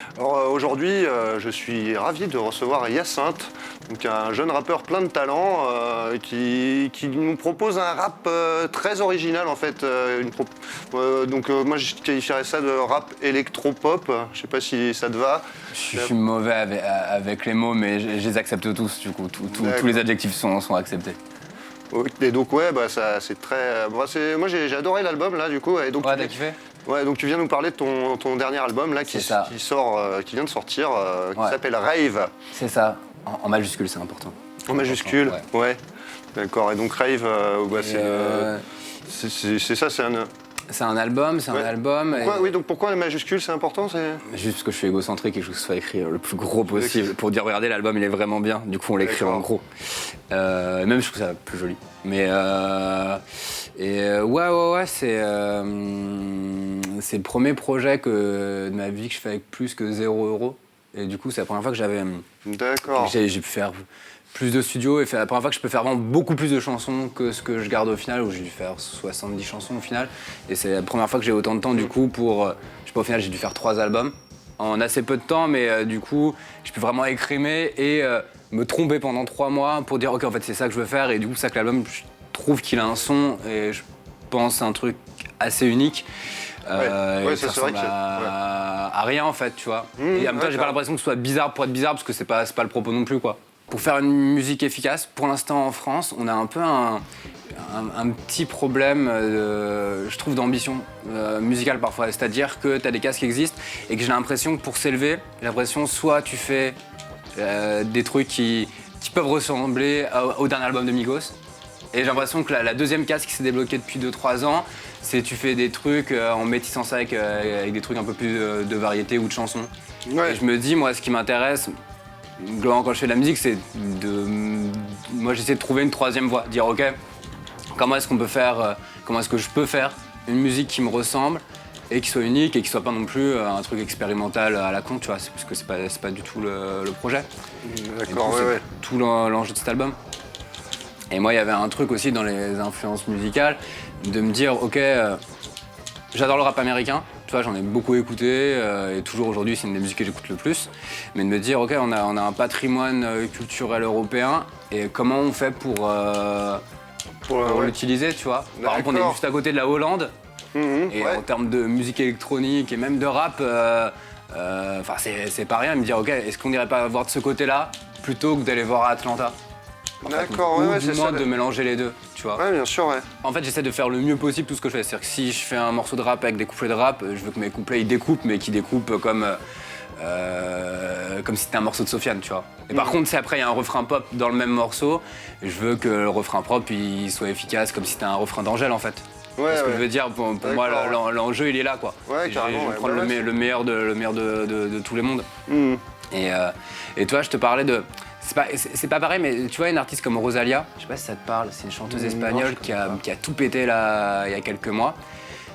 Alors aujourd'hui, je suis ravi de recevoir Hyacinthe, donc un jeune rappeur plein de talent qui nous propose un rap très original en fait. Moi je qualifierais ça de rap électropop, je sais pas si ça te va. Je suis mauvais avec les mots, mais je les accepte tous, du coup. Tous les adjectifs sont acceptés. Et donc ouais, bah, ça, c'est très... moi j'ai adoré l'album là du coup. Et donc, Ouais, t'as kiffé? Ouais, donc tu viens nous parler de ton dernier album là qui vient de sortir, qui s'appelle Rave. C'est ça, en majuscule, c'est important. En majuscule, ouais. D'accord, et donc Rave, c'est ça, c'est un... C'est un album, Pourquoi, donc pourquoi la majuscule, c'est important Juste parce que je suis égocentrique et que je veux que ce soit écrit le plus gros possible pour dire regardez, l'album il est vraiment bien, du coup on l'écrit en gros. Même je trouve ça plus joli. Mais c'est le premier projet de ma vie que je fais avec plus que 0 €. Et du coup c'est la première fois que j'ai pu faire plus de studio et c'est la première fois que je peux faire vraiment beaucoup plus de chansons que ce que je garde au final, où j'ai dû faire 70 chansons au final. Et c'est la première fois que j'ai autant de temps du coup pour... je sais pas, au final j'ai dû faire 3 albums en assez peu de temps, mais du coup j'ai pu vraiment écrimer et me tromper pendant 3 mois pour dire ok en fait c'est ça que je veux faire. Et du coup c'est ça que l'album, je trouve qu'il a un son et je pense un truc assez unique. Ça ressemble à rien en fait, tu vois. Et en même temps j'ai pas l'impression que ce soit bizarre pour être bizarre, parce que c'est pas le propos non plus quoi. Pour faire une musique efficace, pour l'instant en France, on a un peu un petit problème, je trouve, d'ambition musicale parfois. C'est-à-dire que tu as des casques qui existent et que j'ai l'impression que pour s'élever, soit tu fais des trucs qui peuvent ressembler au dernier album de Migos. Et j'ai l'impression que la deuxième casse qui s'est débloquée depuis 2-3 ans, c'est tu fais des trucs en métissant ça avec des trucs un peu plus de variété ou de chansons. Ouais. Et je me dis, moi, ce qui m'intéresse, globalement, quand je fais de la musique, c'est moi, j'essaie de trouver une troisième voie. Dire, ok, comment est-ce que je peux faire une musique qui me ressemble et qui soit unique et qui soit pas non plus un truc expérimental à la con, tu vois, parce que c'est pas du tout le projet. D'accord, c'est tout l'enjeu de cet album. Et moi, il y avait un truc aussi dans les influences musicales, de me dire, ok, j'adore le rap américain, tu vois, j'en ai beaucoup écouté, et toujours aujourd'hui, c'est une des musiques que j'écoute le plus. Mais de me dire, ok, on a un patrimoine culturel européen, et comment on fait pour l'utiliser, tu vois. Par exemple, on est juste à côté de la Hollande, et en termes de musique électronique et même de rap, c'est pas rien. Me dire, ok, est-ce qu'on n'irait pas voir de ce côté-là, plutôt que d'aller voir à Atlanta? D'accord, c'est ça. De mélanger les deux, tu vois. Ouais, bien sûr, ouais. En fait, j'essaie de faire le mieux possible tout ce que je fais. C'est-à-dire que si je fais un morceau de rap avec des couplets de rap, je veux que mes couplets ils découpent, mais qu'ils découpent comme si c'était un morceau de Sofiane, tu vois. Et par contre, si après il y a un refrain pop dans le même morceau, je veux que le refrain pop il soit efficace comme si c'était un refrain d'Angèle en fait. Ouais, ce que je veux dire, pour moi, l'enjeu il est là, quoi. Ouais, carrément. Je vais prendre le meilleur de tous les mondes. Et toi, je te parlais de. C'est pas pareil, mais tu vois, une artiste comme Rosalía, je sais pas si ça te parle, c'est une chanteuse espagnole qui a tout pété là, il y a quelques mois.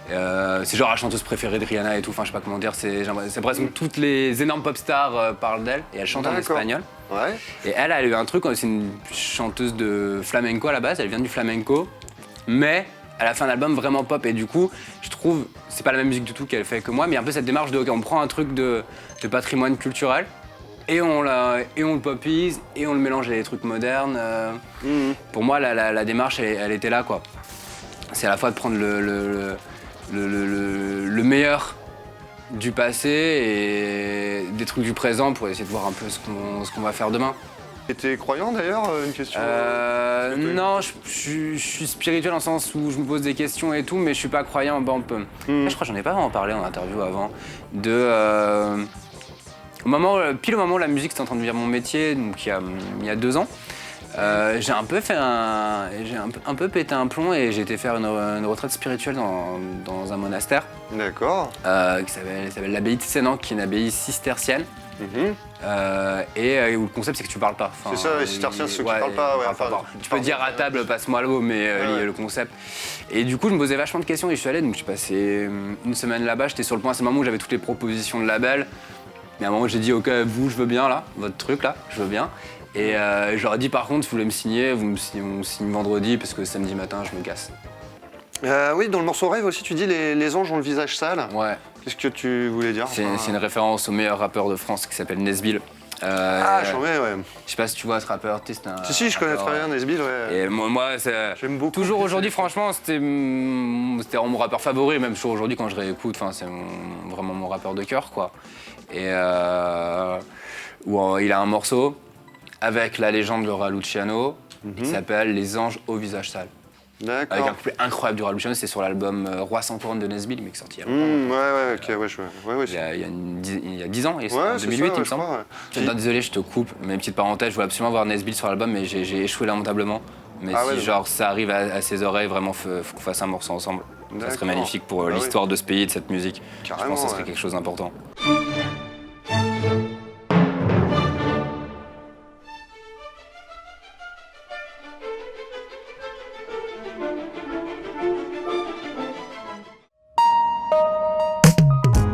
C'est genre la chanteuse préférée de Rihanna et tout, enfin je sais pas comment dire, c'est presque toutes les énormes pop stars parlent d'elle, et elle chante en espagnol. Ouais. Et elle a eu un truc, c'est une chanteuse de flamenco à la base, elle vient du flamenco, mais elle a fait un album vraiment pop, et du coup, je trouve, c'est pas la même musique du tout qu'elle fait que moi, mais un peu cette démarche de, ok, on prend un truc de patrimoine culturel, et on le popise, et on le mélange avec des trucs modernes. Pour moi, la démarche, elle était là, quoi. C'est à la fois de prendre le meilleur du passé et des trucs du présent pour essayer de voir un peu ce qu'on va faire demain. Et t'es croyant d'ailleurs, une question Non, je suis spirituel dans le sens où je me pose des questions et tout, mais je suis pas croyant. Je crois que j'en ai pas vraiment parlé en interview avant. Pile au moment où la musique c'était en train de devenir mon métier, donc il y a 2 ans, j'ai un peu pété un plomb et j'ai été faire une retraite spirituelle dans un monastère. D'accord. Qui s'appelle l'abbaye de Sénan, qui est une abbaye cistercienne. Et où le concept c'est que tu parles pas. C'est ça, les cisterciens, c'est ceux qui parlent pas. Tu peux dire à table, passe-moi l'eau, mais le concept. Et du coup, je me posais vachement de questions et je suis allé, donc j'ai passé une semaine là-bas, j'étais sur le point, c'est le moment où j'avais toutes les propositions de label. Mais à un moment, j'ai dit, ok, vous, je veux bien là, votre truc là, je veux bien. Et je leur ai dit, par contre, si vous voulez me signer, on me signe vendredi parce que samedi matin, je me casse. Oui, dans le morceau Rêve aussi, tu dis les anges ont le visage sale. Ouais. Qu'est-ce que tu voulais dire? C'est une référence au meilleur rappeur de France qui s'appelle Nesbill. J'en mets, ouais. Je sais pas si tu vois ce rappeur. Si, je connais très bien Nesbill, ouais. Et moi j'aime beaucoup. Toujours aujourd'hui, franchement, c'était vraiment mon rappeur favori, même toujours aujourd'hui quand je réécoute, c'est vraiment mon rappeur de cœur, quoi. Et où il a un morceau avec la légende de Laura Luciano qui s'appelle Les anges au visage sale. D'accord. Avec un couplet incroyable du Laura Luciano, c'est sur l'album Roi sans couronne de Nesbill, mais qui est sorti il y a longtemps. Il y a 10 ans, et en 2008, il me semble. Désolé, je te coupe, mais petite parenthèse, je voulais absolument voir Nesbill sur l'album, mais j'ai échoué lamentablement. Mais si ça arrive à ses oreilles, vraiment, faut qu'on fasse un morceau ensemble. Ça serait magnifique pour l'histoire de ce pays et de cette musique. Carrément, je pense que ça serait quelque chose d'important.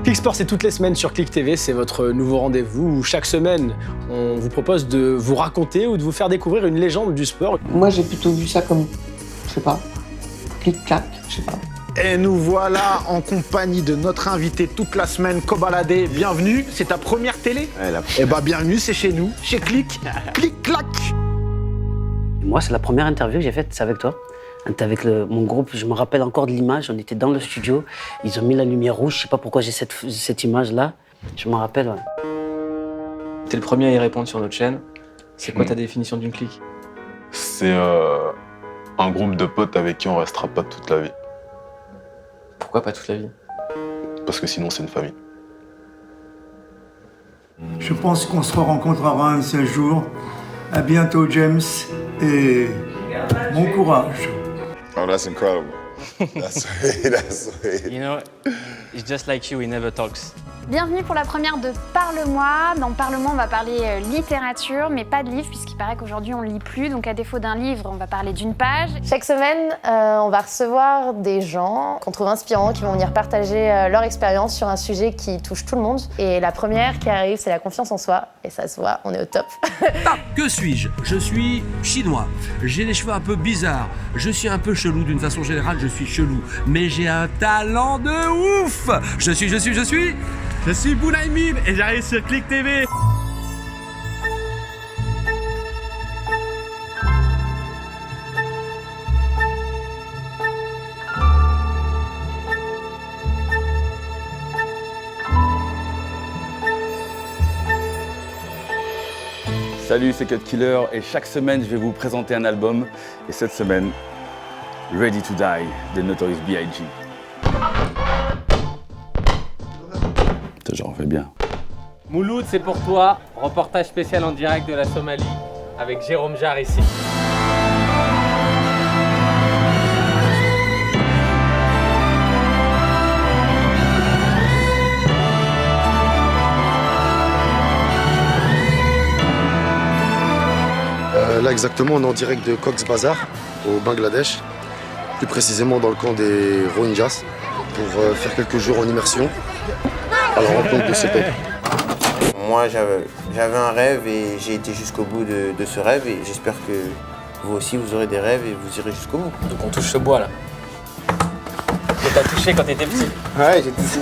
Clic Sport, c'est toutes les semaines sur Clic TV, c'est votre nouveau rendez-vous où chaque semaine, on vous propose de vous raconter ou de vous faire découvrir une légende du sport. Moi, j'ai plutôt vu ça comme, je sais pas, clic-clac, je sais pas. Et nous voilà en compagnie de notre invité toute la semaine, Kobalade. Bienvenue, c'est ta première télé? Eh bah bienvenue, c'est chez nous, chez Clic, Clic-clac. Moi, c'est la première interview que j'ai faite, c'est avec toi. On était avec mon groupe, je me rappelle encore de l'image, on était dans le studio, ils ont mis la lumière rouge, je sais pas pourquoi j'ai cette image-là, je m'en rappelle. Ouais. T'es le premier à y répondre sur notre chaîne. C'est quoi ta définition d'une clique? C'est un groupe de potes avec qui on restera pas toute la vie. Pourquoi pas toute la vie? Parce que sinon c'est une famille. Je pense qu'on se rencontrera un de ces jours. À bientôt, James, et bon courage. Oh, that's incredible. That's sweet. You know, it's just like you, he never talks. Bienvenue pour la première de Parle-moi. Dans Parle-moi, on va parler littérature, mais pas de livre, puisqu'il paraît qu'aujourd'hui on lit plus. Donc à défaut d'un livre, on va parler d'une page. Chaque semaine, on va recevoir des gens qu'on trouve inspirants, qui vont venir partager leur expérience sur un sujet qui touche tout le monde. Et la première qui arrive, c'est la confiance en soi. Et ça se voit, on est au top. Que suis-je? Je suis chinois. J'ai les cheveux un peu bizarres. Je suis un peu chelou. D'une façon générale, je suis chelou. Mais j'ai un talent de ouf. Je suis Bounaïmin et j'arrive sur Clic TV. Salut, c'est Cut Killer et chaque semaine je vais vous présenter un album. Et cette semaine, Ready to Die de Notorious B.I.G. J'en fais bien. Mouloud, c'est pour toi. Reportage spécial en direct de la Somalie avec Jérôme Jarre ici. Là exactement, on est en direct de Cox's Bazar au Bangladesh, plus précisément dans le camp des Rohingyas, pour faire quelques jours en immersion à la rencontre de ce peuple. Moi, j'avais un rêve et j'ai été jusqu'au bout de ce rêve et j'espère que vous aussi, vous aurez des rêves et vous irez jusqu'au bout. Donc on touche ce bois là. Que t'as touché quand t'étais petit. Ouais, j'ai touché.